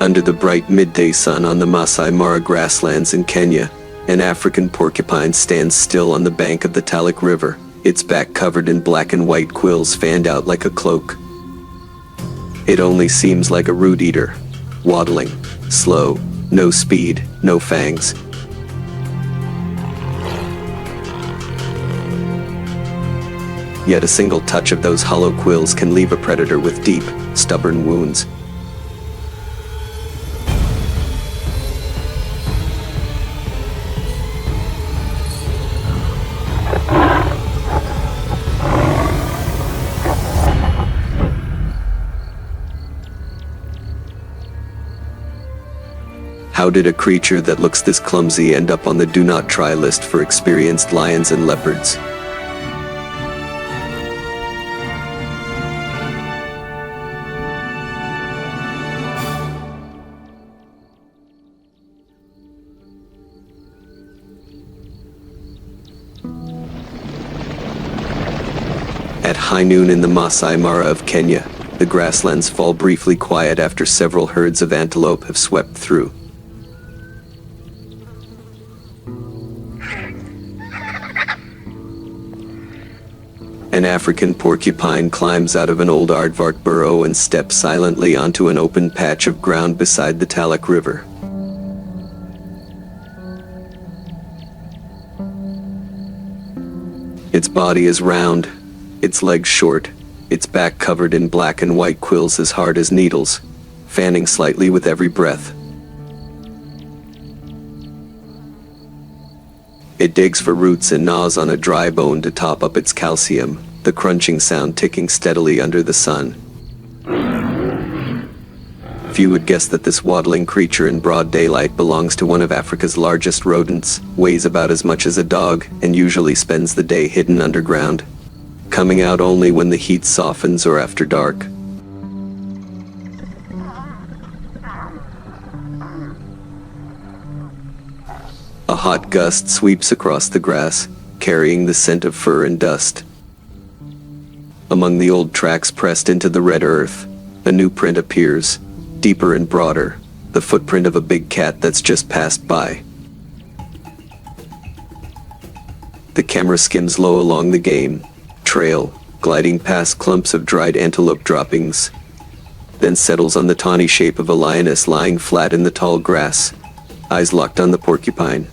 Under the bright midday sun on the Masai Mara grasslands in Kenya, an African porcupine stands still on the bank of the Talek River, its back covered in black and white quills fanned out like a cloak. It only seems like a root eater, waddling, slow, no speed, no fangs. Yet a single touch of those hollow quills can leave a predator with deep, stubborn wounds. How did a creature that looks this clumsy end up on the do not try list for experienced lions and leopards? At high noon in the Masai Mara of Kenya, the grasslands fall briefly quiet after several herds of antelope have swept through. An African porcupine climbs out of an old aardvark burrow and steps silently onto an open patch of ground beside the Talek River. Its body is round, its legs short, its back covered in black and white quills as hard as needles, fanning slightly with every breath. It digs for roots and gnaws on a dry bone to top up its calcium, the crunching sound ticking steadily under the sun. Few would guess that this waddling creature in broad daylight belongs to one of Africa's largest rodents, weighs about as much as a dog, and usually spends the day hidden underground, coming out only when the heat softens or after dark. A hot gust sweeps across the grass, carrying the scent of fur and dust. Among the old tracks pressed into the red earth, a new print appears, deeper and broader, the footprint of a big cat that's just passed by. The camera skims low along the game trail, gliding past clumps of dried antelope droppings, then settles on the tawny shape of a lioness lying flat in the tall grass, eyes locked on the porcupine.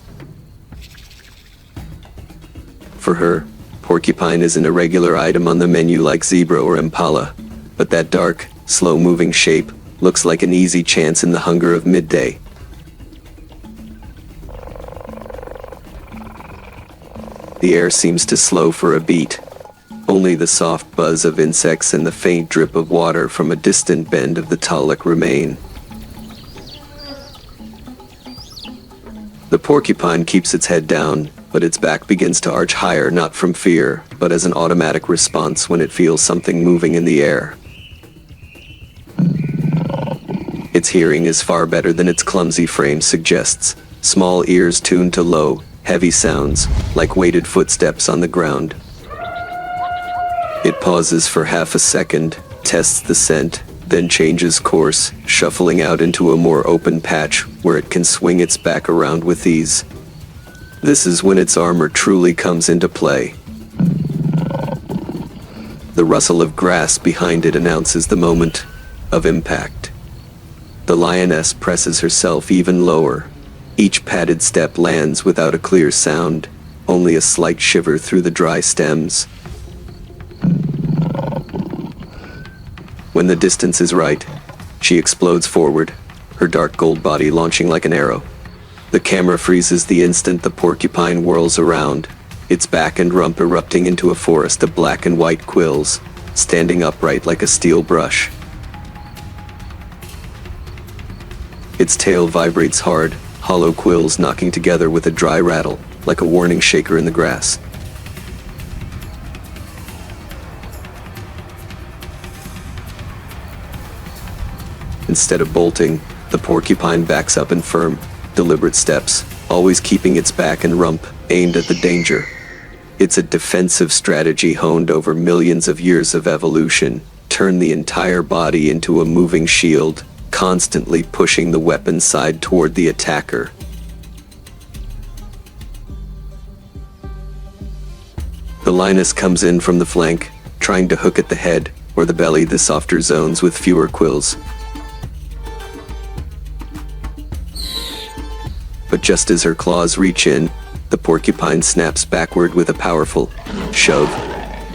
For her, porcupine is an irregular item on the menu like zebra or impala, but that dark, slow-moving shape looks like an easy chance in the hunger of midday. The air seems to slow for a beat. Only the soft buzz of insects and the faint drip of water from a distant bend of the Talek remain. The porcupine keeps its head down, but its back begins to arch higher, not from fear, but as an automatic response when it feels something moving in the air. Its hearing is far better than its clumsy frame suggests, small ears tuned to low, heavy sounds, like weighted footsteps on the ground. It pauses for half a second, tests the scent, then changes course, shuffling out into a more open patch where it can swing its back around with ease. This is when its armor truly comes into play. The rustle of grass behind it announces the moment of impact. The lioness presses herself even lower. Each padded step lands without a clear sound, only a slight shiver through the dry stems. When the distance is right, she explodes forward, her dark gold body launching like an arrow. The camera freezes the instant the porcupine whirls around, its back and rump erupting into a forest of black and white quills, standing upright like a steel brush. Its tail vibrates hard, hollow quills knocking together with a dry rattle, like a warning shaker in the grass. Instead of bolting, the porcupine backs up in firm, deliberate steps, always keeping its back and rump aimed at the danger. It's a defensive strategy honed over millions of years of evolution, turn the entire body into a moving shield, constantly pushing the weapon side toward the attacker. The lioness comes in from the flank, trying to hook at the head or the belly, the softer zones with fewer quills. But just as her claws reach in, the porcupine snaps backward with a powerful shove,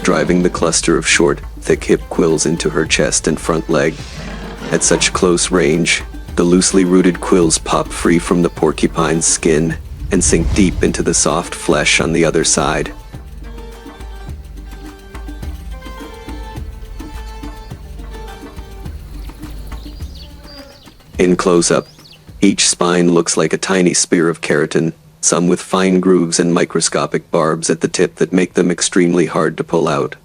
driving the cluster of short, thick hip quills into her chest and front leg. At such close range, the loosely rooted quills pop free from the porcupine's skin and sink deep into the soft flesh on the other side. In close-up, each spine looks like a tiny spear of keratin, some with fine grooves and microscopic barbs at the tip that make them extremely hard to pull out.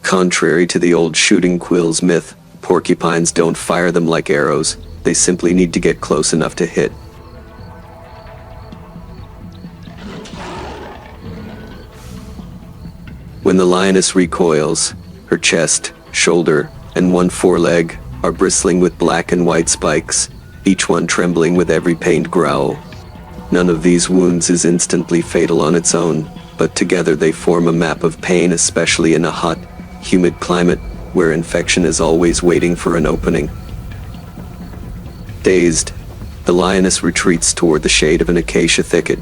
Contrary to the old shooting quills myth, porcupines don't fire them like arrows, they simply need to get close enough to hit. When the lioness recoils, her chest, shoulder, and one foreleg are bristling with black and white spikes, each one trembling with every pained growl. None of these wounds is instantly fatal on its own, but together they form a map of pain, especially in a hot, humid climate where infection is always waiting for an opening. Dazed, the lioness retreats toward the shade of an acacia thicket,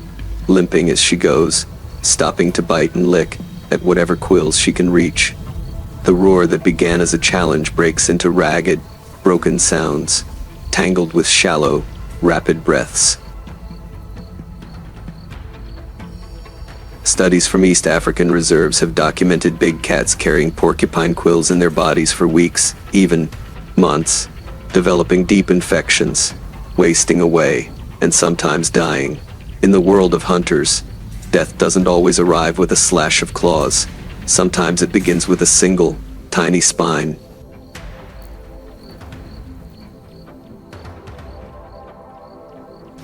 limping as she goes, stopping to bite and lick at whatever quills she can reach. The roar that began as a challenge breaks into ragged, broken sounds, tangled with shallow, rapid breaths. Studies from East African reserves have documented big cats carrying porcupine quills in their bodies for weeks, even months, developing deep infections, wasting away, and sometimes dying. In the world of hunters, death doesn't always arrive with a slash of claws. Sometimes it begins with a single, tiny spine.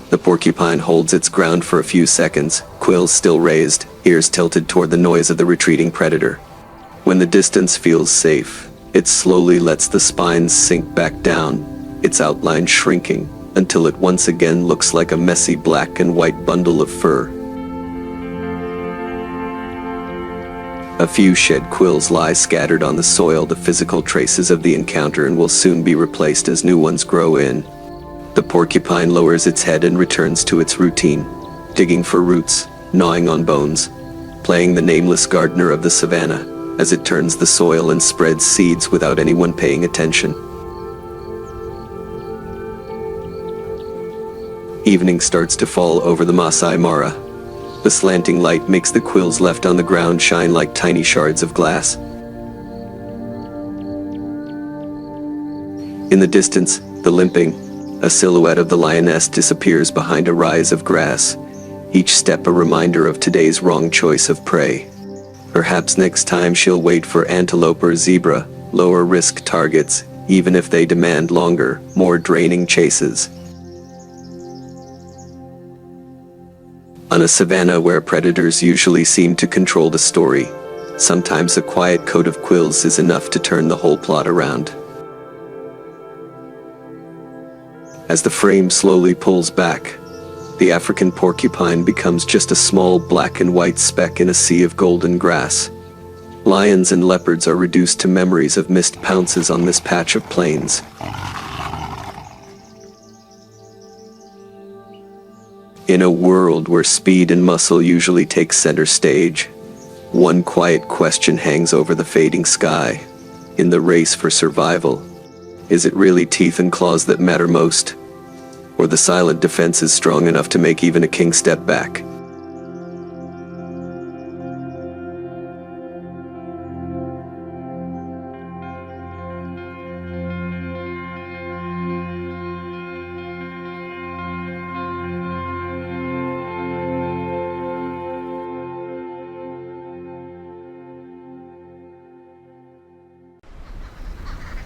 The porcupine holds its ground for a few seconds, quills still raised, ears tilted toward the noise of the retreating predator. When the distance feels safe, it slowly lets the spines sink back down, its outline shrinking, until it once again looks like a messy black and white bundle of fur. A few shed quills lie scattered on the soil, the physical traces of the encounter, and will soon be replaced as new ones grow in. The porcupine lowers its head and returns to its routine, digging for roots, gnawing on bones, playing the nameless gardener of the savanna, as it turns the soil and spreads seeds without anyone paying attention. Evening starts to fall over the Masai Mara. The slanting light makes the quills left on the ground shine like tiny shards of glass. In the distance, the limping, a silhouette of the lioness disappears behind a rise of grass, each step a reminder of today's wrong choice of prey. Perhaps next time she'll wait for antelope or zebra, lower risk targets, even if they demand longer, more draining chases. On a savanna where predators usually seem to control the story, sometimes a quiet coat of quills is enough to turn the whole plot around. As the frame slowly pulls back, the African porcupine becomes just a small black and white speck in a sea of golden grass. Lions and leopards are reduced to memories of missed pounces on this patch of plains. In a world where speed and muscle usually take center stage, one quiet question hangs over the fading sky. In the race for survival, is it really teeth and claws that matter most? Or the silent defense is strong enough to make even a king step back?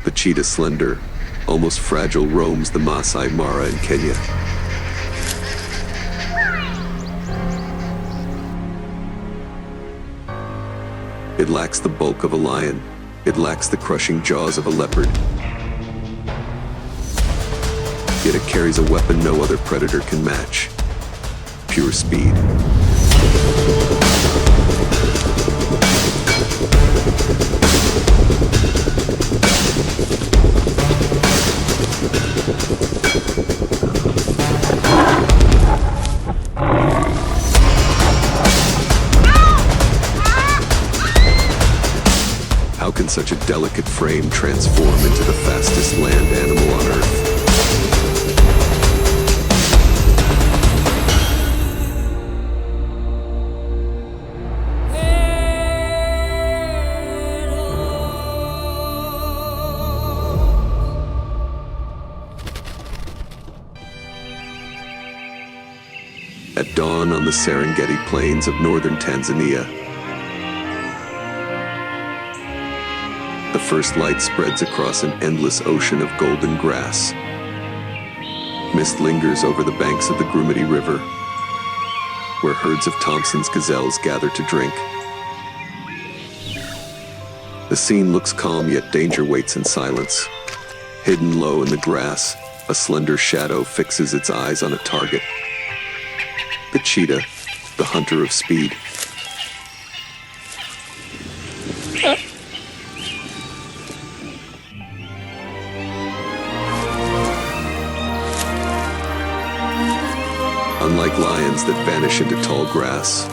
The cheetah, slender, almost fragile, roams the Masai Mara in Kenya. It lacks the bulk of a lion. It lacks the crushing jaws of a leopard. Yet it carries a weapon no other predator can match. Pure speed. How can such a delicate frame transform into the fastest land animal on Earth? At dawn on the Serengeti plains of northern Tanzania, the first light spreads across an endless ocean of golden grass. Mist lingers over the banks of the Grumeti River, where herds of Thompson's gazelles gather to drink. The scene looks calm, yet danger waits in silence. Hidden low in the grass, a slender shadow fixes its eyes on a target. The cheetah, the hunter of speed. Unlike lions that vanish into tall grass,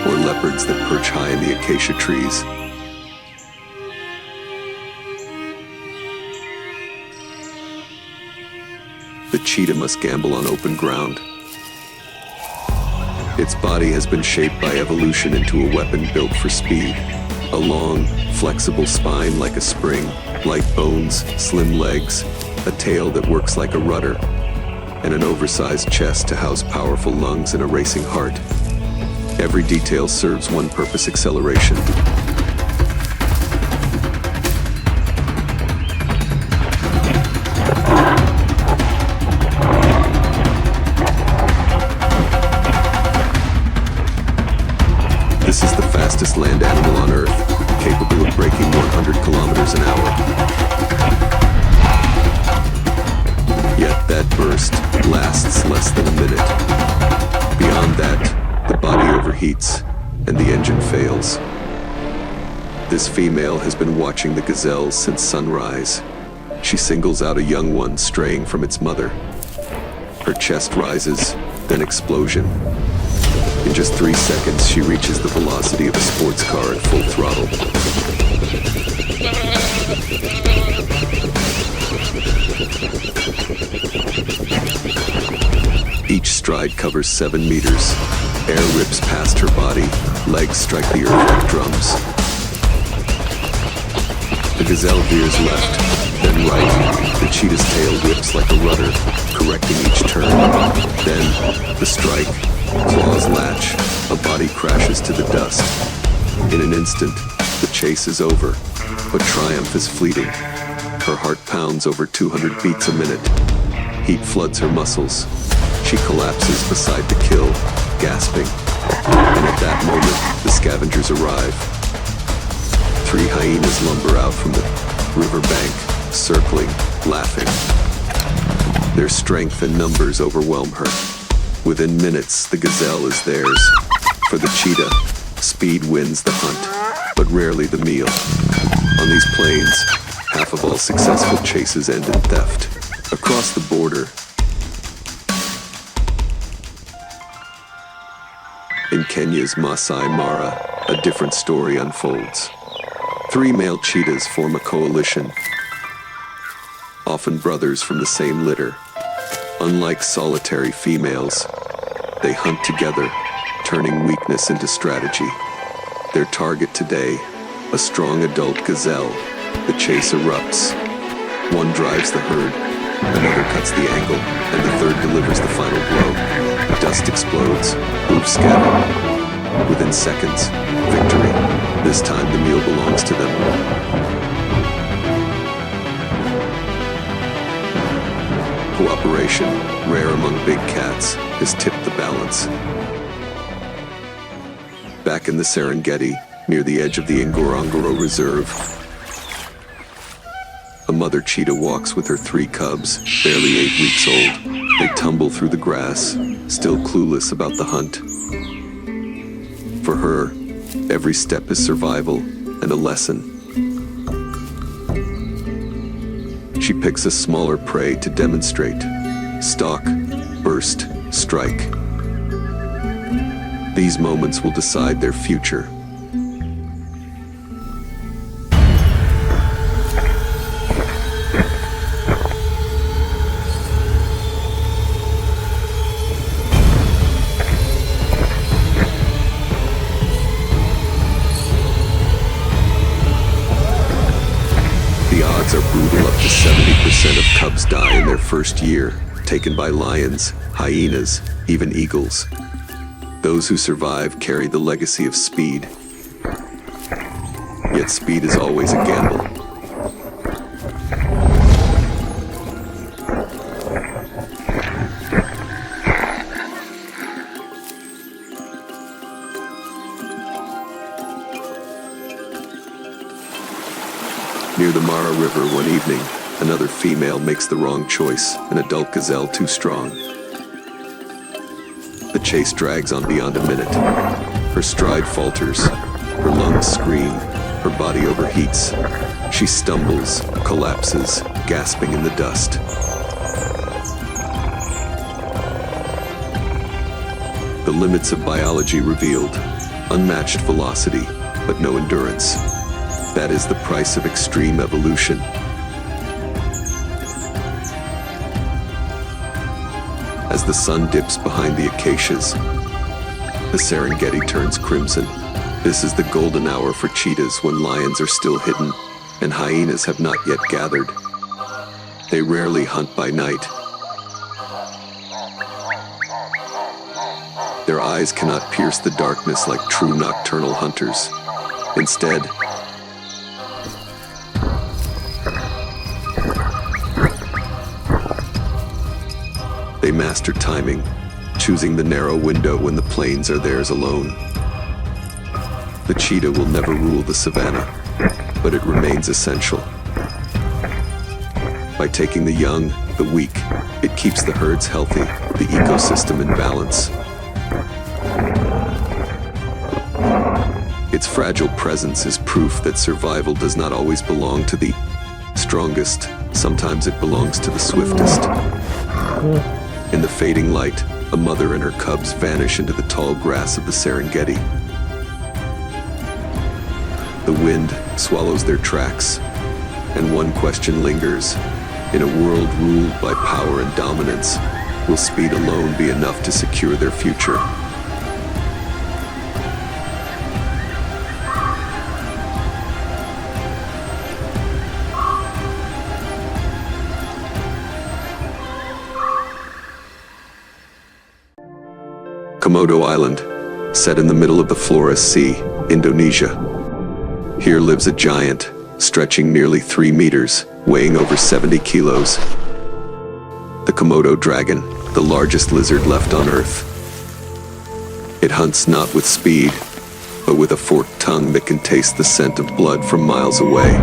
or leopards that perch high in the acacia trees, the cheetah must gamble on open ground. Its body has been shaped by evolution into a weapon built for speed. A long, flexible spine like a spring, light bones, slim legs, a tail that works like a rudder, and an oversized chest to house powerful lungs and a racing heart. Every detail serves one purpose: acceleration. This is the fastest land animal on Earth, capable of breaking 100 kilometers an hour. Yet that burst lasts less than a minute. Beyond that, the body overheats and the engine fails. This female has been watching the gazelles since sunrise. She singles out a young one straying from its mother. Her chest rises, then explosion. In just 3 seconds, she reaches the velocity of a sports car at full throttle. Each stride covers 7 meters. Air rips past her body. Legs strike the earth like drums. The gazelle veers left, then right. The cheetah's tail whips like a rudder, correcting each turn. Then, the strike. Claws latch, a body crashes to the dust. In an instant, the chase is over, but triumph is fleeting. Her heart pounds over 200 beats a minute. Heat floods her muscles. She collapses beside the kill, gasping. And at that moment, the scavengers arrive. 3 hyenas lumber out from the riverbank, circling, laughing. Their strength and numbers overwhelm her. Within minutes, the gazelle is theirs. For the cheetah, speed wins the hunt, but rarely the meal. On these plains, half of all successful chases end in theft. Across the border, in Kenya's Masai Mara, a different story unfolds. 3 male cheetahs form a coalition, often brothers from the same litter. Unlike solitary females, they hunt together, turning weakness into strategy. Their target today, a strong adult gazelle. The chase erupts. One drives the herd, another cuts the angle, and the third delivers the final blow. Dust explodes, hooves scatter. Within seconds, victory. This time the meal belongs to them. Cooperation, rare among big cats, has tipped the balance. Back in the Serengeti, near the edge of the Ngorongoro Reserve, A mother cheetah walks with her 3 cubs, barely 8 weeks old. They tumble through the grass, still clueless about the hunt. For her, every step is survival and a lesson. She picks a smaller prey to demonstrate. Stalk, burst, strike. These moments will decide their future. The odds are brutal. Up to 70% of cubs die in their first year, taken by lions, hyenas, even eagles. Those who survive carry the legacy of speed. Yet speed is always a gamble. Near the Mara River one evening, another female makes the wrong choice, an adult gazelle too strong. The chase drags on beyond a minute. Her stride falters, her lungs scream, her body overheats. She stumbles, collapses, gasping in the dust. The limits of biology revealed, unmatched velocity, but no endurance. That is the price of extreme evolution. As the sun dips behind the acacias, the Serengeti turns crimson. This is the golden hour for cheetahs when lions are still hidden and hyenas have not yet gathered. They rarely hunt by night. Their eyes cannot pierce the darkness like true nocturnal hunters. Instead, they master timing, choosing the narrow window when the plains are theirs alone. The cheetah will never rule the savanna, but it remains essential. By taking the young, the weak, it keeps the herds healthy, the ecosystem in balance. Its fragile presence is proof that survival does not always belong to the strongest. Sometimes it belongs to the swiftest. In the fading light, a mother and her cubs vanish into the tall grass of the Serengeti. The wind swallows their tracks, and one question lingers. In a world ruled by power and dominance, will speed alone be enough to secure their future? Komodo Island, set in the middle of the Flores Sea, Indonesia. Here lives a giant, stretching nearly 3 meters, weighing over 70 kilos. The Komodo dragon, the largest lizard left on Earth. It hunts not with speed, but with a forked tongue that can taste the scent of blood from miles away.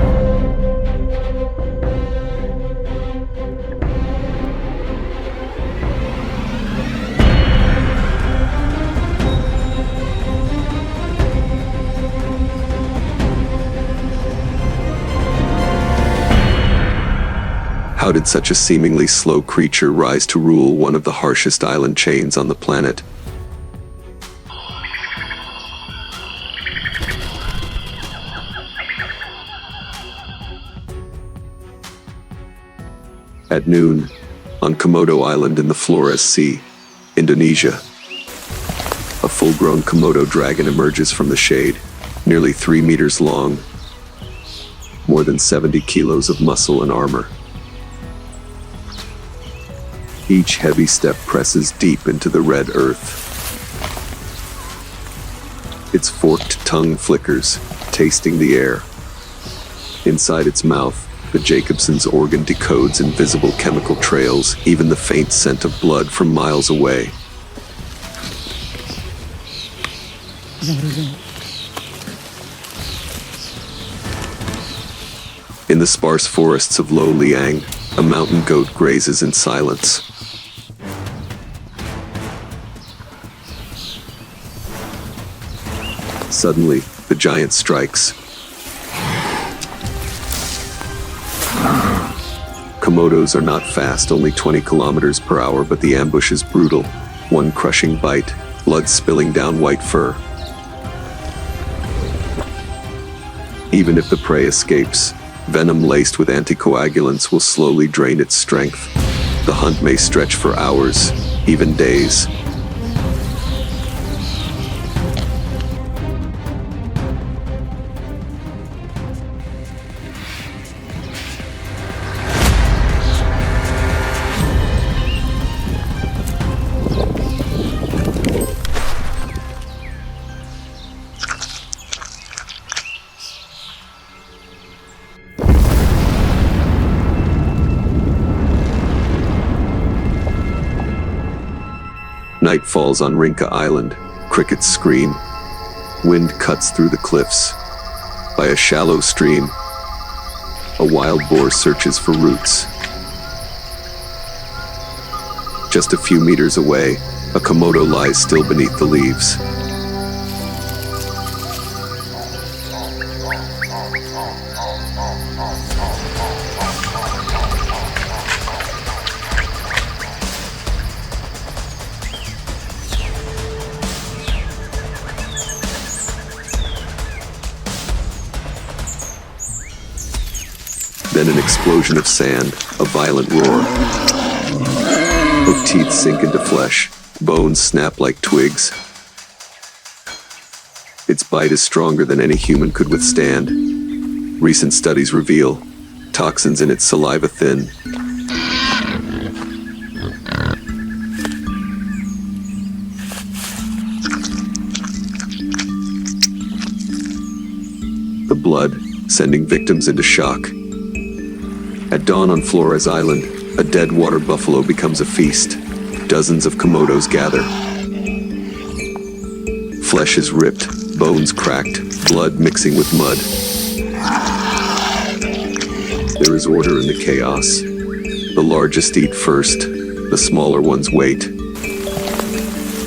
How did such a seemingly slow creature rise to rule one of the harshest island chains on the planet? At noon, on Komodo Island in the Flores Sea, Indonesia, a full-grown Komodo dragon emerges from the shade, nearly 3 meters long, more than 70 kilos of muscle and armor. Each heavy step presses deep into the red earth. Its forked tongue flickers, tasting the air. Inside its mouth, the Jacobson's organ decodes invisible chemical trails, even the faint scent of blood from miles away. In the sparse forests of Lo Liang, a mountain goat grazes in silence. Suddenly, the giant strikes. Komodos are not fast, only 20 kilometers per hour, but the ambush is brutal. One crushing bite, blood spilling down white fur. Even if the prey escapes, venom laced with anticoagulants will slowly drain its strength. The hunt may stretch for hours, even days. Night falls on Rinka Island. Crickets scream. Wind cuts through the cliffs. By a shallow stream, a wild boar searches for roots. Just a few meters away, a Komodo lies still beneath the leaves. Then an explosion of sand, a violent roar. Hooked teeth sink into flesh, bones snap like twigs. Its bite is stronger than any human could withstand. Recent studies reveal toxins in its saliva thin. The blood, sending victims into shock. At dawn on Flores Island, a dead water buffalo becomes a feast. Dozens of Komodos gather. Flesh is ripped, bones cracked, blood mixing with mud. There is order in the chaos. The largest eat first, the smaller ones wait.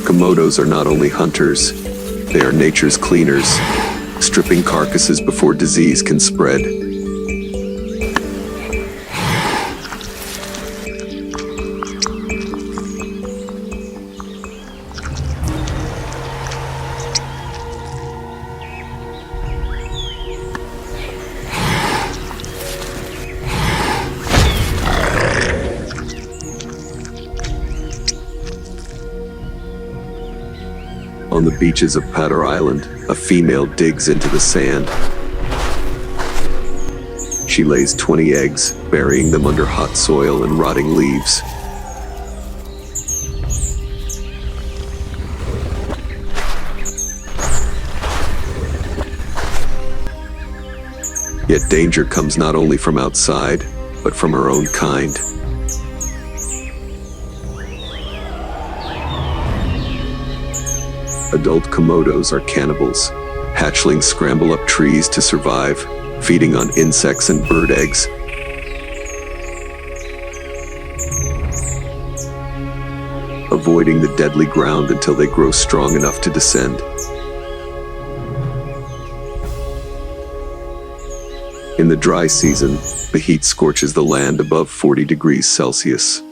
Komodos are not only hunters, they are nature's cleaners, stripping carcasses before disease can spread. On the beaches of Padar Island, a female digs into the sand. She lays 20 eggs, burying them under hot soil and rotting leaves. Yet danger comes not only from outside, but from her own kind. Adult Komodos are cannibals. Hatchlings scramble up trees to survive, feeding on insects and bird eggs. Avoiding the deadly ground until they grow strong enough to descend. In the dry season, the heat scorches the land above 40 degrees Celsius.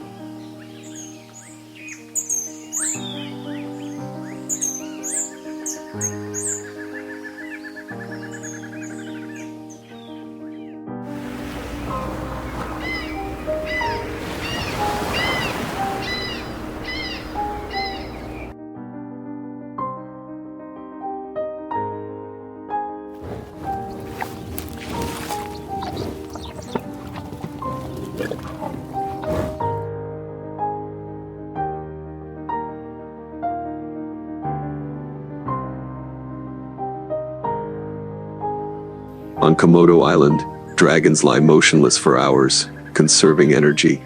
On Komodo Island, dragons lie motionless for hours, conserving energy.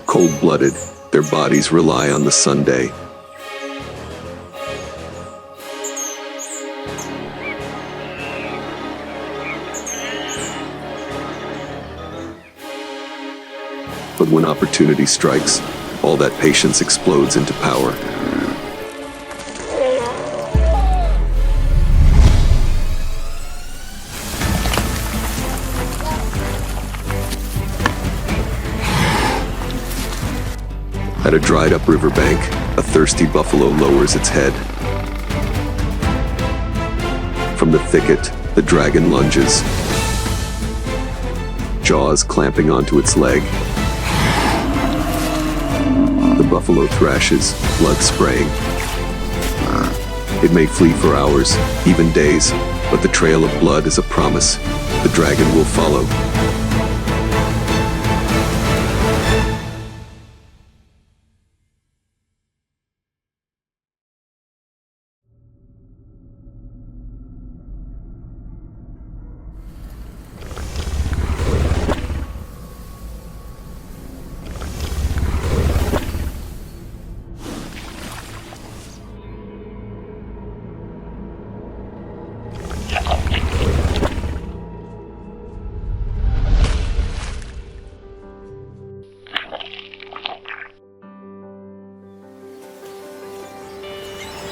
Cold-blooded, their bodies rely on the sunday. But when opportunity strikes, all that patience explodes into power. At a dried-up riverbank, a thirsty buffalo lowers its head. From the thicket, the dragon lunges, jaws clamping onto its leg. The buffalo thrashes, blood spraying. It may flee for hours, even days, but the trail of blood is a promise. The dragon will follow.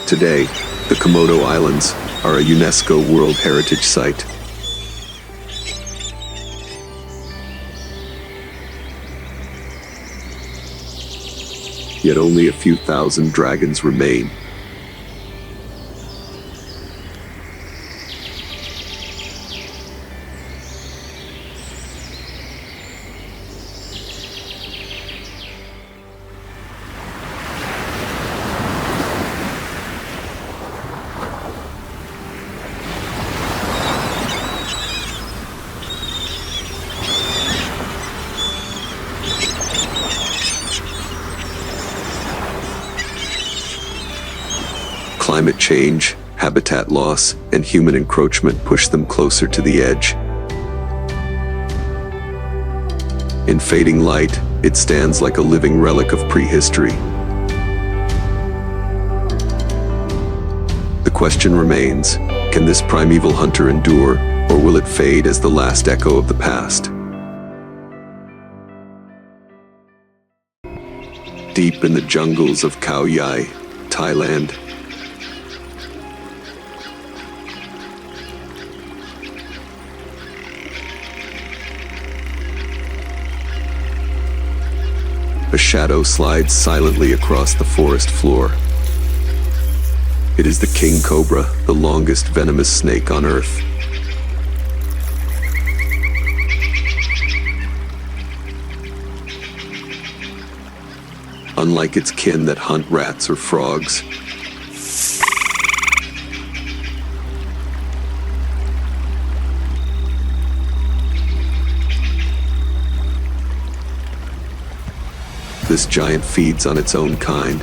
Today, the Komodo Islands are a UNESCO World Heritage Site. Yet only a few thousand dragons remain. Climate change, habitat loss, and human encroachment push them closer to the edge. In fading light, it stands like a living relic of prehistory. The question remains, can this primeval hunter endure, or will it fade as the last echo of the past? Deep in the jungles of Khao Yai, Thailand, a shadow slides silently across the forest floor. It is the king cobra, the longest venomous snake on Earth. Unlike its kin that hunt rats or frogs, this giant feeds on its own kind.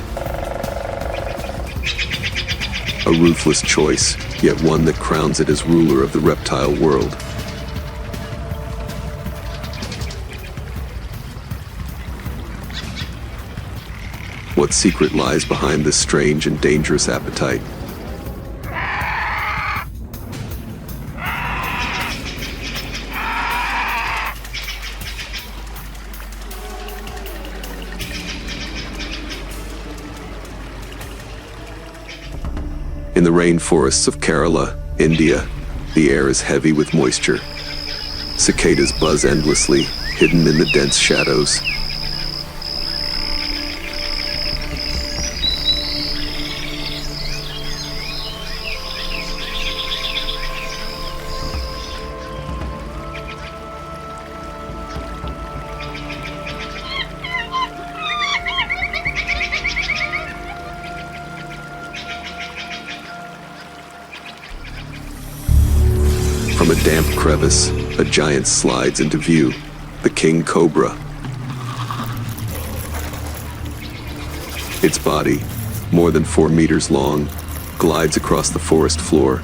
A ruthless choice, yet one that crowns it as ruler of the reptile world. What secret lies behind this strange and dangerous appetite? In the rainforests of Kerala, India, the air is heavy with moisture. Cicadas buzz endlessly, hidden in the dense shadows. From a damp crevice, a giant slides into view, the king cobra. Its body, more than 4 meters long, glides across the forest floor,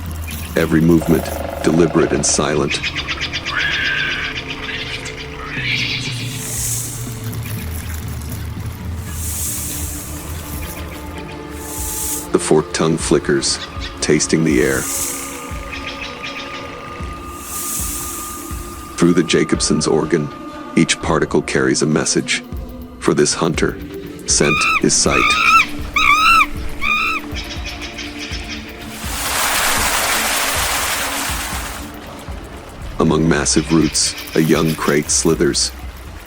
every movement deliberate and silent. The forked tongue flickers, tasting the air. Through the Jacobson's organ, each particle carries a message. For this hunter, scent is sight. Among massive roots, a young crate slithers.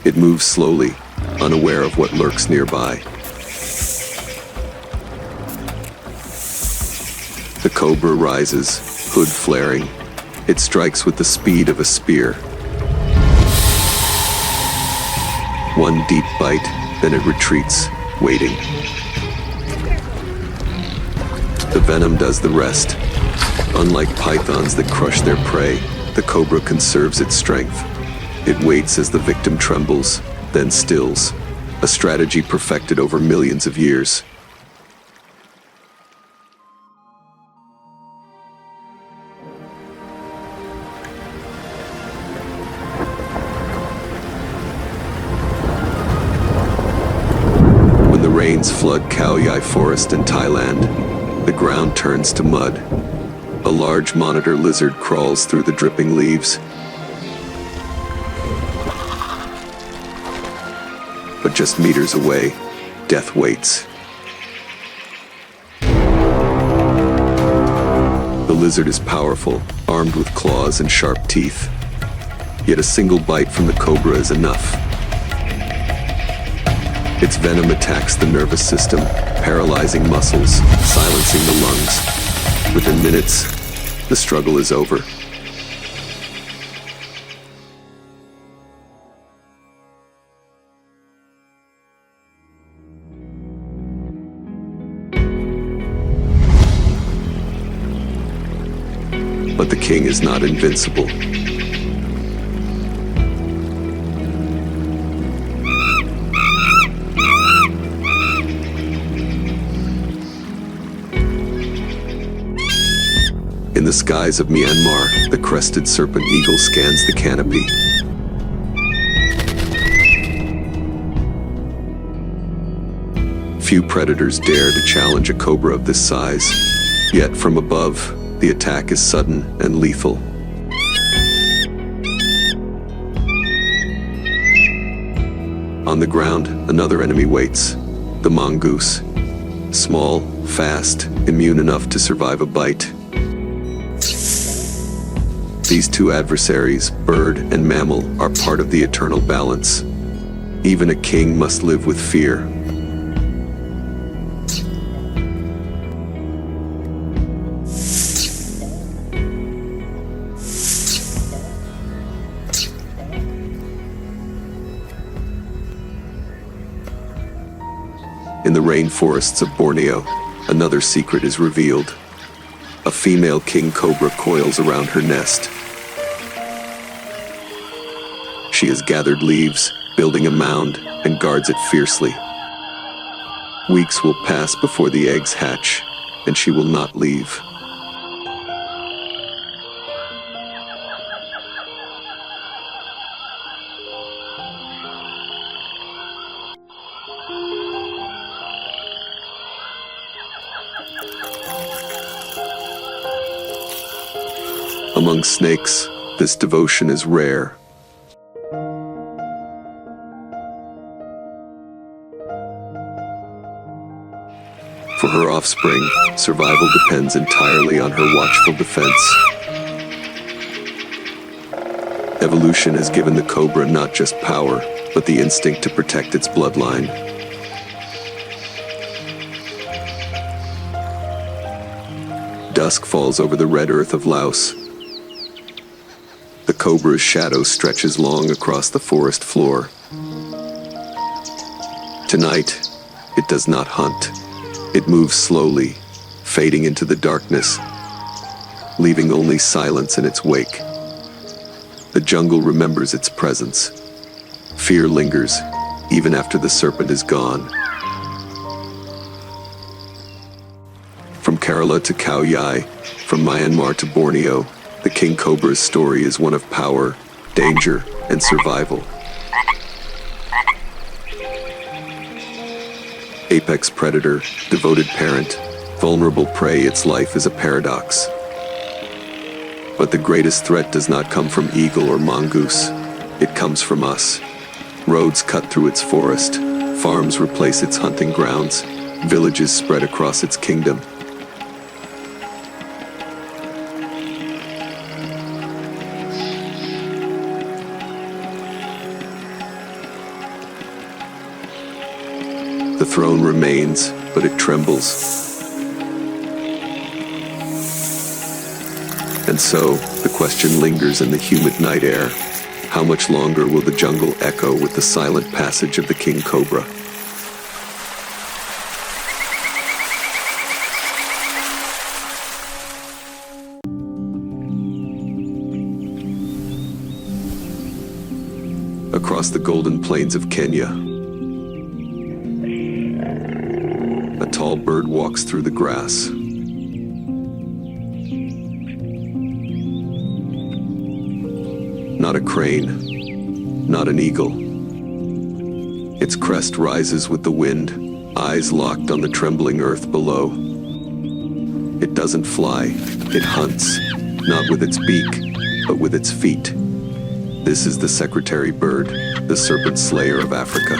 It moves slowly, unaware of what lurks nearby. The cobra rises, hood flaring. It strikes with the speed of a spear. One deep bite, then it retreats, waiting. The venom does the rest. Unlike pythons that crush their prey, the cobra conserves its strength. It waits as the victim trembles, then stills, a strategy perfected over millions of years. When the rains flood Khao Yai Forest in Thailand, the ground turns to mud. A large monitor lizard crawls through the dripping leaves. But just meters away, death waits. The lizard is powerful, armed with claws and sharp teeth. Yet a single bite from the cobra is enough. Its venom attacks the nervous system, paralyzing muscles, silencing the lungs. Within minutes, the struggle is over. But the king is not invincible. In the skies of Myanmar, the crested serpent eagle scans the canopy. Few predators dare to challenge a cobra of this size. Yet from above, the attack is sudden and lethal. On the ground, another enemy waits, the mongoose. Small, fast, immune enough to survive a bite. These two adversaries, bird and mammal, are part of the eternal balance. Even a king must live with fear. In the rainforests of Borneo, another secret is revealed. A female king cobra coils around her nest. She has gathered leaves, building a mound, and guards it fiercely. Weeks will pass before the eggs hatch, and she will not leave. Among snakes, this devotion is rare. For her offspring, survival depends entirely on her watchful defense. Evolution has given the cobra not just power, but the instinct to protect its bloodline. Dusk falls over the red earth of Laos. The cobra's shadow stretches long across the forest floor. Tonight, it does not hunt. It moves slowly, fading into the darkness, leaving only silence in its wake. The jungle remembers its presence. Fear lingers, even after the serpent is gone. From Kerala to Khao Yai, from Myanmar to Borneo, the king cobra's story is one of power, danger, and survival. Apex predator, devoted parent, vulnerable prey, its life is a paradox. But the greatest threat does not come from eagle or mongoose. It comes from us. Roads cut through its forest, Farms replace its hunting grounds, villages spread across its kingdom. The throne remains, but it trembles. And so, the question lingers in the humid night air. How much longer will the jungle echo with the silent passage of the king cobra? Across the golden plains of Kenya, a tall bird walks through the grass. Not a crane, not an eagle. Its crest rises with the wind, eyes locked on the trembling earth below. It doesn't fly, it hunts, not with its beak, but with its feet. This is the secretary bird, the serpent slayer of Africa.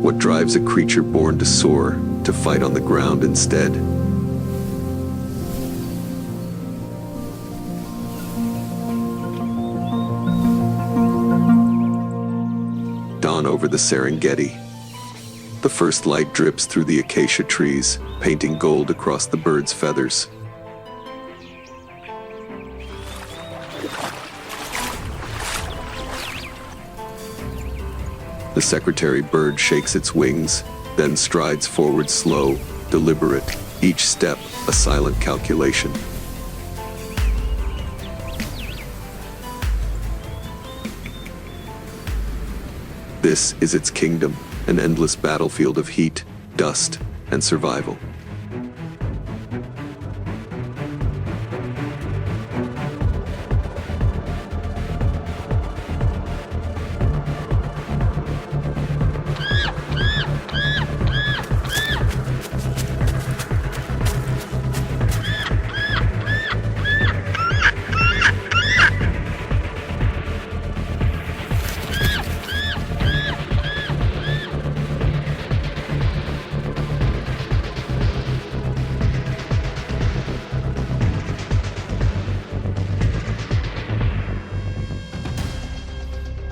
What drives a creature born to soar, to fight on the ground instead? Dawn over the Serengeti. The first light drips through the acacia trees, painting gold across the bird's feathers. The secretary bird shakes its wings, then strides forward slow, deliberate, each step a silent calculation. This is its kingdom, an endless battlefield of heat, dust, and survival.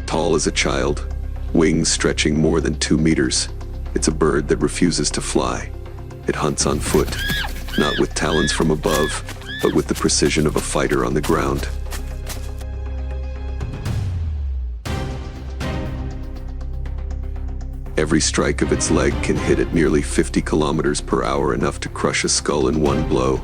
Tall as a child, wings stretching more than 2 meters. It's a bird that refuses to fly. It hunts on foot, not with talons from above, but with the precision of a fighter on the ground. Every strike of its leg can hit at nearly 50 kilometers per hour, enough to crush a skull in one blow.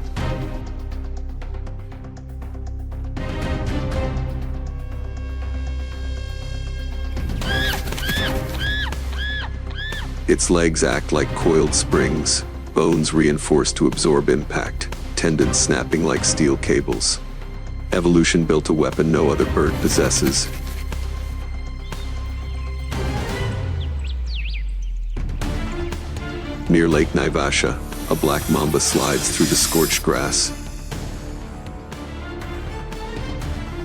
Its legs act like coiled springs, bones reinforced to absorb impact, tendons snapping like steel cables. Evolution built a weapon no other bird possesses. Near Lake Naivasha, a black mamba slides through the scorched grass.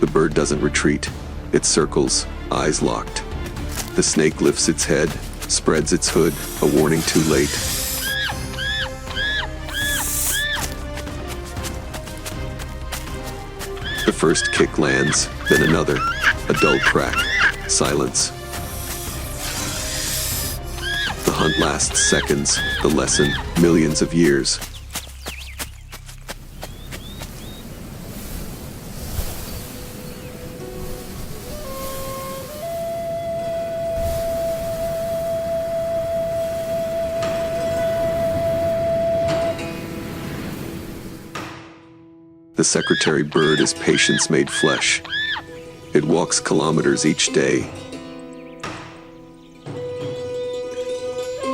The bird doesn't retreat. It circles, eyes locked. The snake lifts its head, spreads its hood, a warning too late. The first kick lands, then another, a dull crack, silence. The hunt lasts seconds, the lesson, millions of years. The secretary bird is patience made flesh. It walks kilometers each day,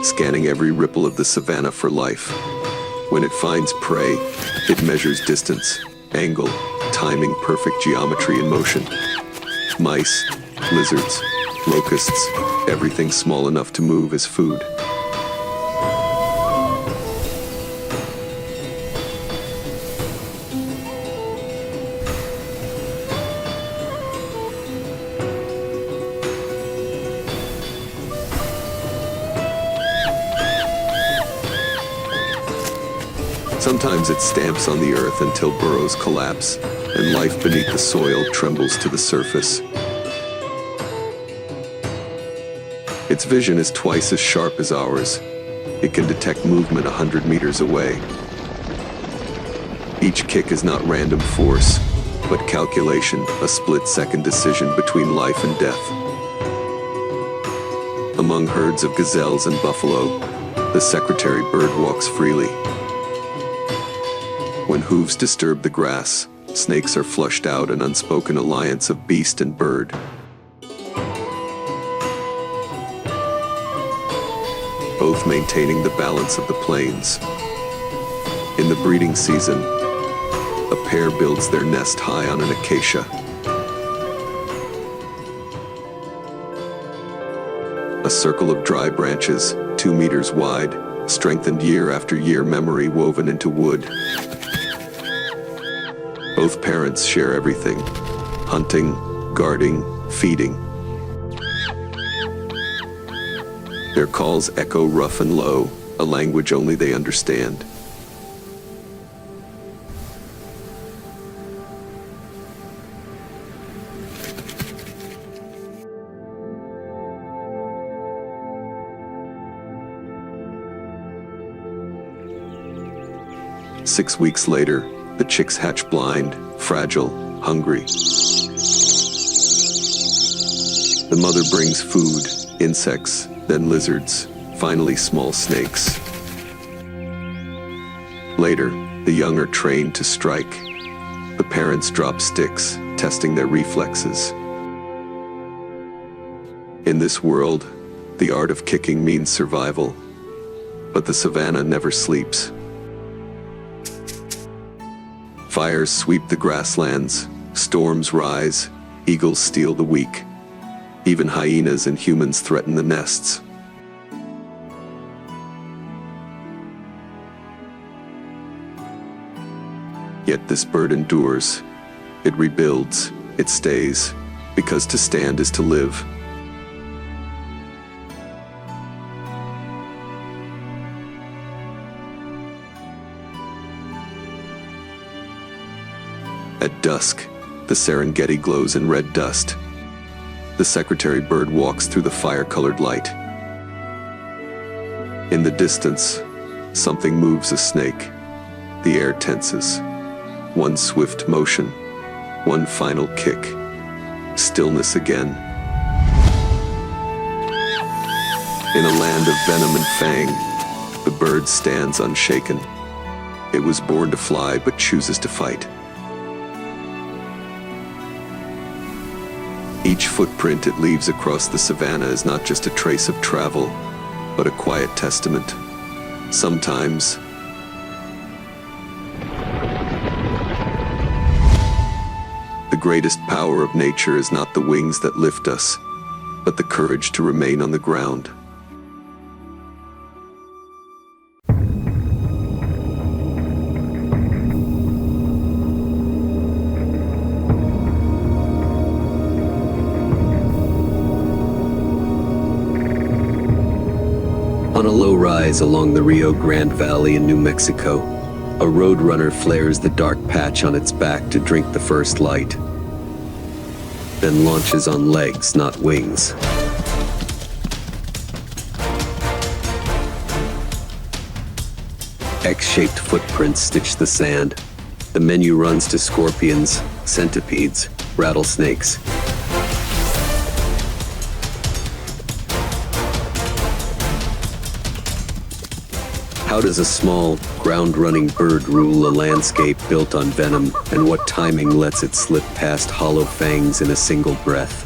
scanning every ripple of the savanna for life. When it finds prey, it measures distance, angle, timing, perfect geometry in motion. Mice, lizards, locusts, everything small enough to move is food. Sometimes it stamps on the earth until burrows collapse, and life beneath the soil trembles to the surface. Its vision is twice as sharp as ours. It can detect movement 100 meters away. Each kick is not random force, but calculation, a split-second decision between life and death. Among herds of gazelles and buffalo, the secretary bird walks freely. When hooves disturb the grass, snakes are flushed out, an unspoken alliance of beast and bird. Both maintaining the balance of the plains. In the breeding season, a pair builds their nest high on an acacia. A circle of dry branches, 2 meters wide, strengthened year after year, memory woven into wood. Both parents share everything: hunting, guarding, feeding. Their calls echo rough and low, a language only they understand. Six weeks later, the chicks hatch blind, fragile, hungry. The mother brings food, insects, then lizards, finally small snakes. Later, the young are trained to strike. The parents drop sticks, testing their reflexes. In this world, the art of kicking means survival, but the Savanna never sleeps. Fires sweep the grasslands, storms rise, eagles steal the weak. Even hyenas and humans threaten the nests. Yet this bird endures. It rebuilds, it stays, because to stand is to live. At dusk, the Serengeti glows in red dust. The secretary bird walks through the fire-colored light. In the distance, something moves, a snake. The air tenses. One swift motion, one final kick. Stillness again. In a land of venom and fang, the bird stands unshaken. It was born to fly, but chooses to fight. Each footprint it leaves across the Savanna is not just a trace of travel, but a quiet testament. Sometimes, the greatest power of nature is not the wings that lift us, but the courage to remain on the ground. On a low rise along the Rio Grande Valley in New Mexico, a roadrunner flares the dark patch on its back to drink the first light, then launches on legs, not wings. X-shaped footprints stitch the sand. The menu runs to scorpions, centipedes, rattlesnakes. How does a small, ground-running bird rule a landscape built on venom, and what timing lets it slip past hollow fangs in a single breath?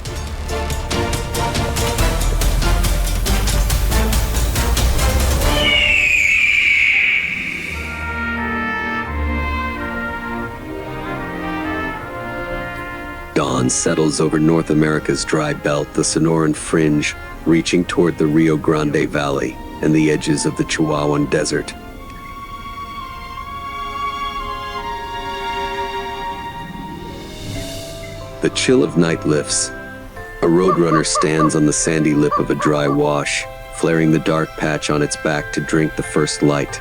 Dawn settles over North America's dry belt, the Sonoran Fringe, reaching toward the Rio Grande Valley and the edges of the Chihuahuan Desert. The chill of night lifts. A roadrunner stands on the sandy lip of a dry wash, flaring the dark patch on its back to drink the first light.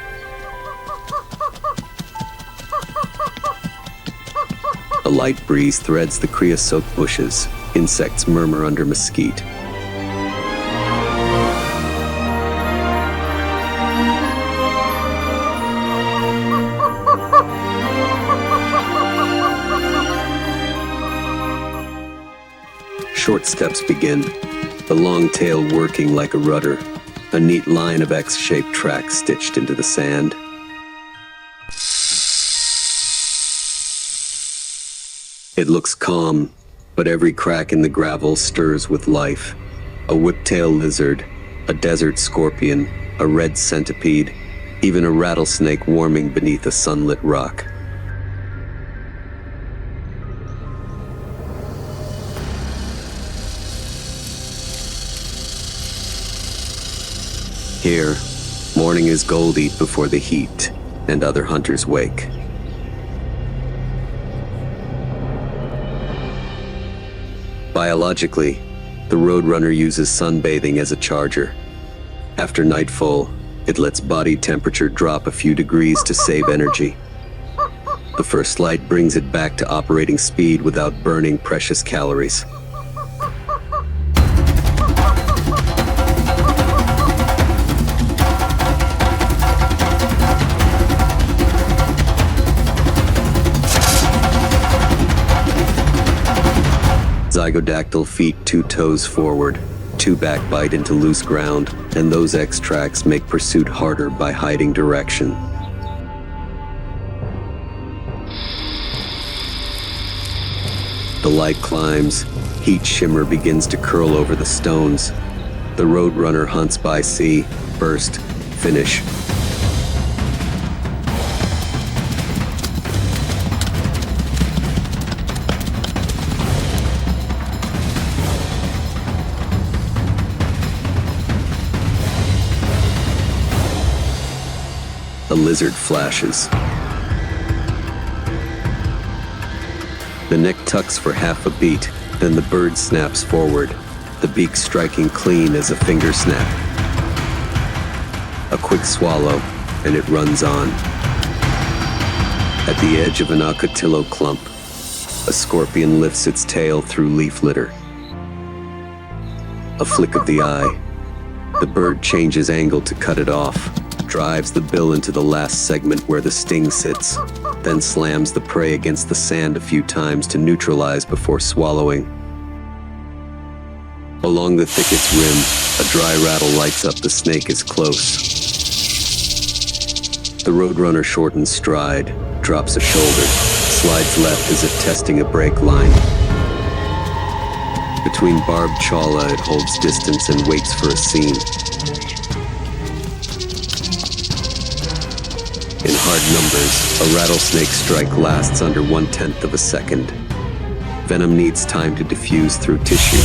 A light breeze threads the creosote bushes. Insects murmur under mesquite. Short steps begin, the long tail working like a rudder, a neat line of X-shaped tracks stitched into the sand. It looks calm, but every crack in the gravel stirs with life. A whiptail lizard, a desert scorpion, a red centipede, even a rattlesnake warming beneath a sunlit rock. Here, morning is goldy before the heat and other hunters wake. Biologically, the roadrunner uses sunbathing as a charger. After nightfall, it lets body temperature drop a few degrees to save energy. The first light brings it back to operating speed without burning precious calories. Zygodactyl feet 2 toes forward, 2 back bite into loose ground, and those X tracks make pursuit harder by hiding direction. The light climbs, heat shimmer begins to curl over the stones. The roadrunner hunts by sea, burst, finish. A lizard flashes. The neck tucks for half a beat, then the bird snaps forward, the beak striking clean as a finger snap. A quick swallow, and it runs on. At the edge of an ocotillo clump, a scorpion lifts its tail through leaf litter. A flick of the eye. The bird changes angle to cut it off, drives the bill into the last segment where the sting sits, then slams the prey against the sand a few times to neutralize before swallowing. Along the thicket's rim, a dry rattle lights up. The snake is close. The roadrunner shortens stride, drops a shoulder, slides left as if testing a brake line. Between barbed chawla, it holds distance and waits for a scene. In hard numbers, a rattlesnake strike lasts under 1/10 of a second. Venom needs time to diffuse through tissue.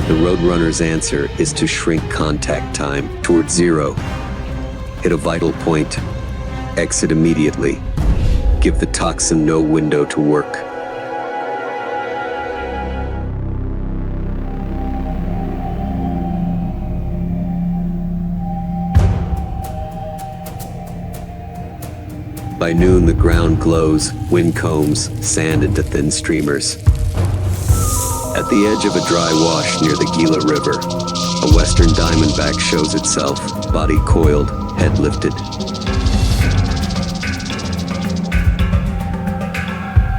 The roadrunner's answer is to shrink contact time toward 0. Hit a vital point. Exit immediately. Give the toxin no window to work. By noon, the ground glows, wind combs sand into thin streamers. At the edge of a dry wash near the Gila River, a western diamondback shows itself, body coiled, head lifted.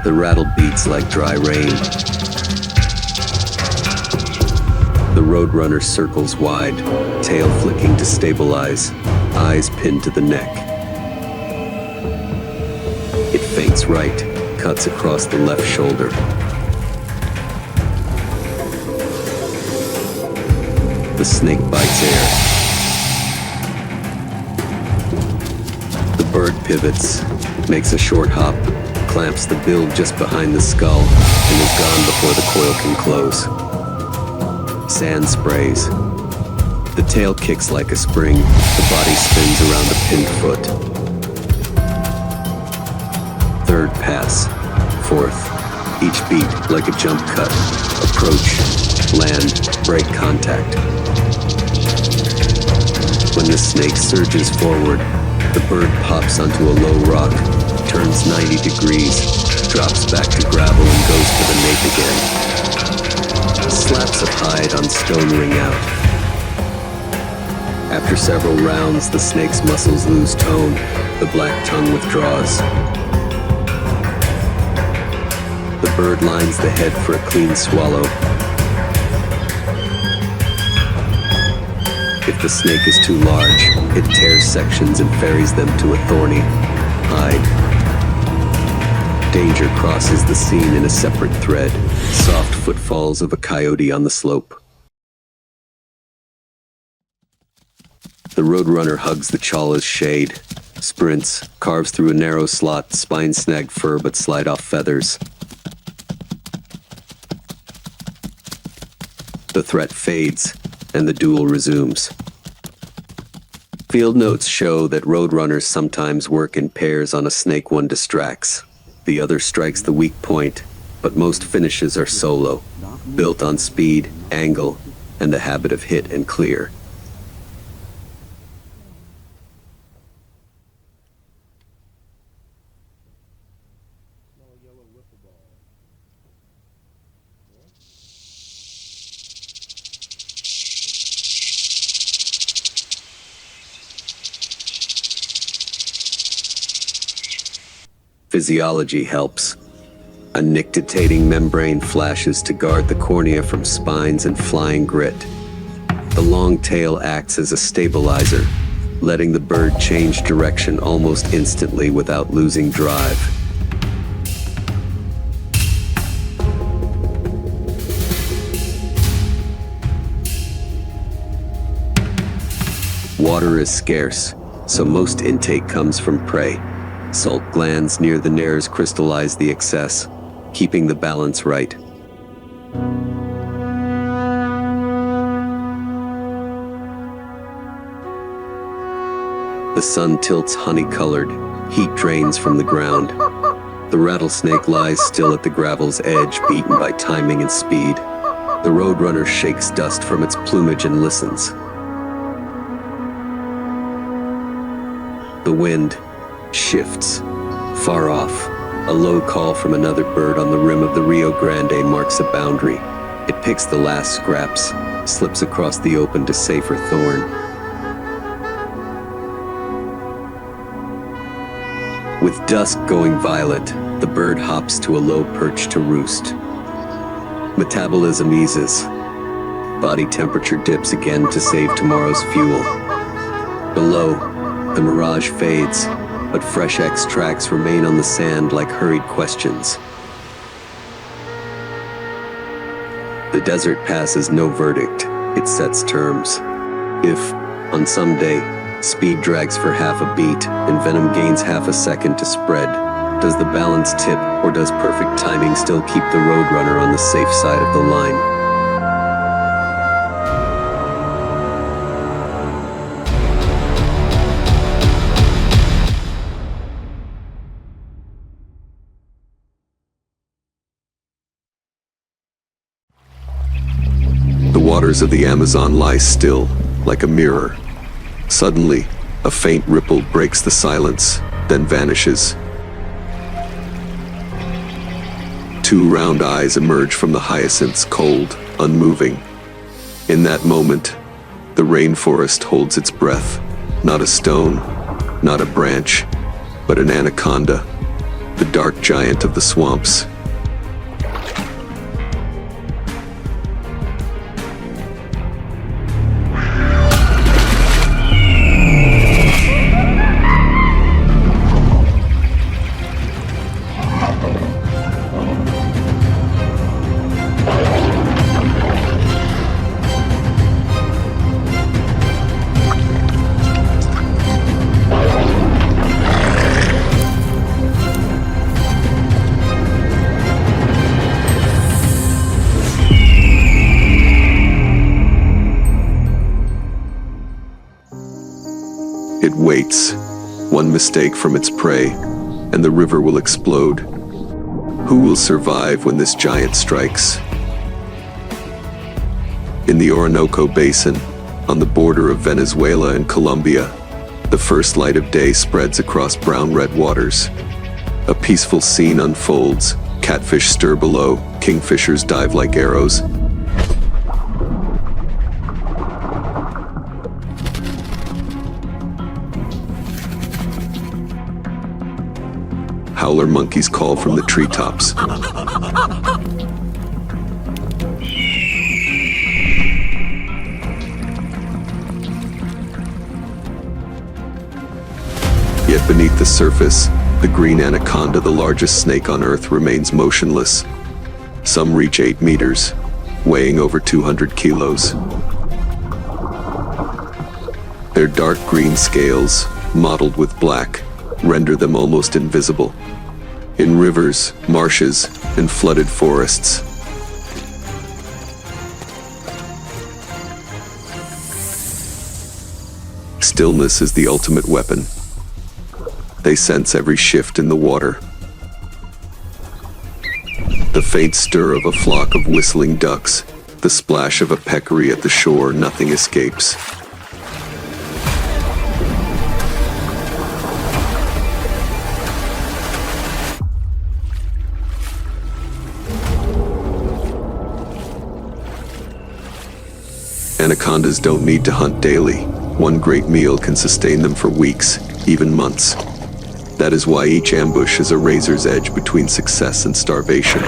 The rattle beats like dry rain. The roadrunner circles wide, tail flicking to stabilize, eyes pinned to the neck. It feints right, cuts across the left shoulder. The snake bites air. The bird pivots, makes a short hop, clamps the bill just behind the skull, and is gone before the coil can close. Sand sprays. The tail kicks like a spring, the body spins around a pinned foot. Third pass, fourth, each beat like a jump cut, approach, land, break contact. When the snake surges forward, The bird pops onto a low rock, turns 90 degrees, drops back to gravel and goes for the nape again. Slaps of hide on stone ring out. After several rounds, the snake's muscles lose tone, the black tongue withdraws. The bird lines the head for a clean swallow. If the snake is too large, it tears sections and ferries them to a thorny hide. Danger crosses the scene in a separate thread, soft footfalls of a coyote on the slope. The roadrunner hugs the chala's shade, sprints, carves through a narrow slot, spine snag fur but slide off feathers. The threat fades, and the duel resumes. Field notes show that roadrunners sometimes work in pairs on a snake. One distracts, the other strikes the weak point, but most finishes are solo, built on speed, angle, and the habit of hit and clear. Physiology helps. A nictitating membrane flashes to guard the cornea from spines and flying grit. The long tail acts as a stabilizer, letting the bird change direction almost instantly without losing drive. Water is scarce, so most intake comes from prey. Salt glands near the nares crystallize the excess, keeping the balance right. The sun tilts honey-colored, heat drains from the ground. The rattlesnake lies still at the gravel's edge, beaten by timing and speed. The roadrunner shakes dust from its plumage and listens. The wind shifts. Far off, a low call from another bird on the rim of the Rio Grande marks a boundary. It picks the last scraps, slips across the open to safer thorn. With dusk going violet, the bird hops to a low perch to roost. Metabolism eases. Body temperature dips again to save tomorrow's fuel. Below, the mirage fades, but fresh X tracks remain on the sand like hurried questions. The desert passes no verdict, it sets terms. If, on some day, speed drags for half a beat and venom gains half a second to spread, does the balance tip or does perfect timing still keep the roadrunner on the safe side of the line? The waters of the Amazon lie still, like a mirror. Suddenly, a faint ripple breaks the silence, then vanishes. Two round eyes emerge from the hyacinths, cold, unmoving. In that moment, the rainforest holds its breath. Not a stone, not a branch, but an anaconda, the dark giant of the swamps. It waits, one mistake from its prey, and the river will explode. Who will survive when this giant strikes? In the Orinoco Basin, on the border of Venezuela and Colombia, The first light of day spreads across brown-red waters. A peaceful scene unfolds. Catfish stir below, kingfishers dive like arrows. Howler monkeys call from the treetops. Yet beneath the surface, the green anaconda, the largest snake on Earth, remains motionless. Some reach 8 meters, weighing over 200 kilos. Their dark green scales, mottled with black, render them almost invisible. In rivers, marshes, and flooded forests, stillness is the ultimate weapon. They sense every shift in the water. The faint stir of a flock of whistling ducks, the splash of a peccary at the shore, nothing escapes. Anacondas don't need to hunt daily. One great meal can sustain them for weeks, even months. That is why each ambush is a razor's edge between success and starvation.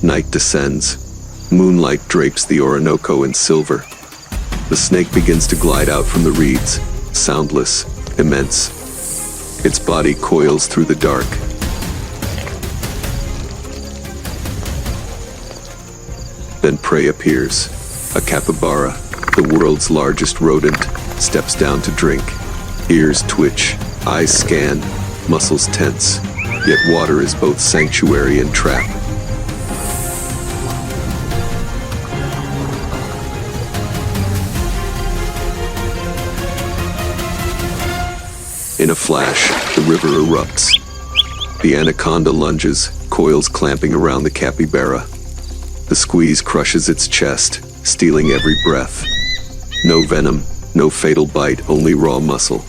Night descends. Moonlight drapes the Orinoco in silver. The snake begins to glide out from the reeds, soundless, immense. Its body coils through the dark. Then prey appears. A capybara, the world's largest rodent, steps down to drink. Ears twitch, eyes scan, muscles tense. Yet water is both sanctuary and trap. In a flash, the river erupts. The anaconda lunges, coils clamping around the capybara. The squeeze crushes its chest, stealing every breath. No venom, no fatal bite, only raw muscle.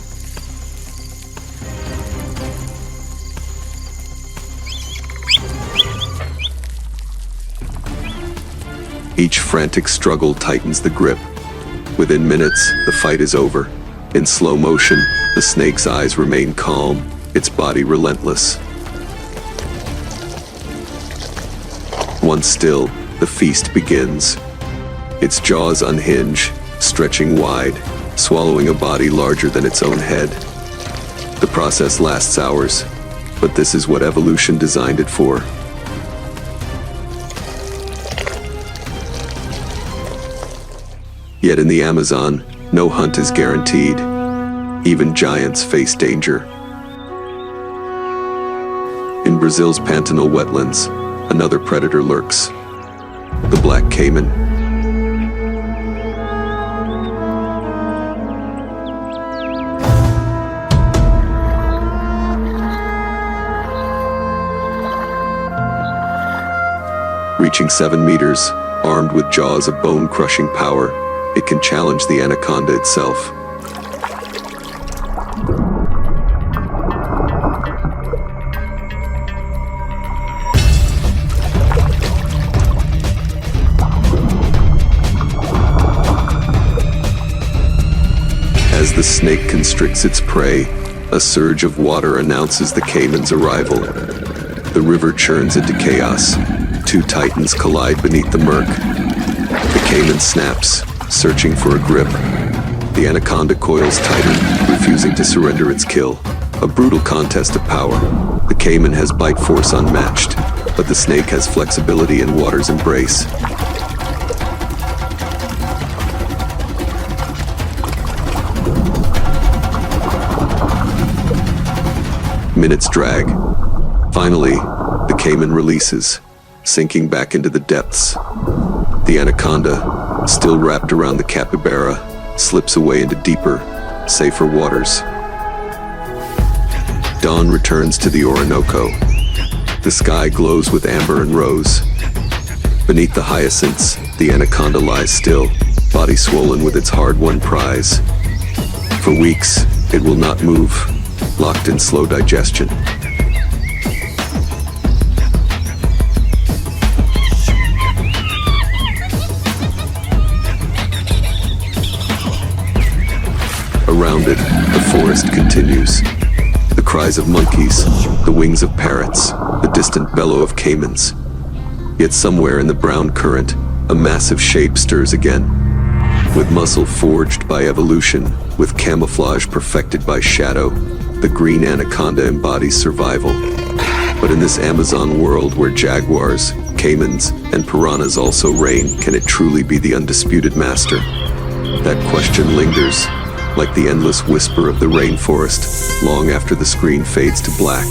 Each frantic struggle tightens the grip. Within minutes, the fight is over. In slow motion, the snake's eyes remain calm, its body relentless. Once still, the feast begins. Its jaws unhinge, stretching wide, swallowing a body larger than its own head. The process lasts hours, but this is what evolution designed it for. Yet in the Amazon, no hunt is guaranteed. Even giants face danger. In Brazil's Pantanal wetlands, another predator lurks. The black caiman. Reaching 7 meters, armed with jaws of bone-crushing power, it can challenge the anaconda itself. As the snake constricts its prey, a surge of water announces the caiman's arrival. The river churns into chaos. Two titans collide beneath the murk. The caiman snaps, searching for a grip. The anaconda coils tighter, refusing to surrender its kill. A brutal contest of power. The caiman has bite force unmatched, but the snake has flexibility and water's embrace. Minutes drag. Finally, the caiman releases, sinking back into the depths. The anaconda, still wrapped around the capybara, slips away into deeper, safer waters. Dawn returns to the Orinoco. The sky glows with amber and rose. Beneath the hyacinths, the anaconda lies still, body swollen with its hard-won prize. For weeks, it will not move, locked in slow digestion. Around it, the forest continues. The cries of monkeys, the wings of parrots, the distant bellow of caimans. Yet somewhere in the brown current, a massive shape stirs again. With muscle forged by evolution, with camouflage perfected by shadow, the green anaconda embodies survival. But in this Amazon world where jaguars, caimans, and piranhas also reign, can it truly be the undisputed master? That question lingers, like the endless whisper of the rainforest, long after the screen fades to black.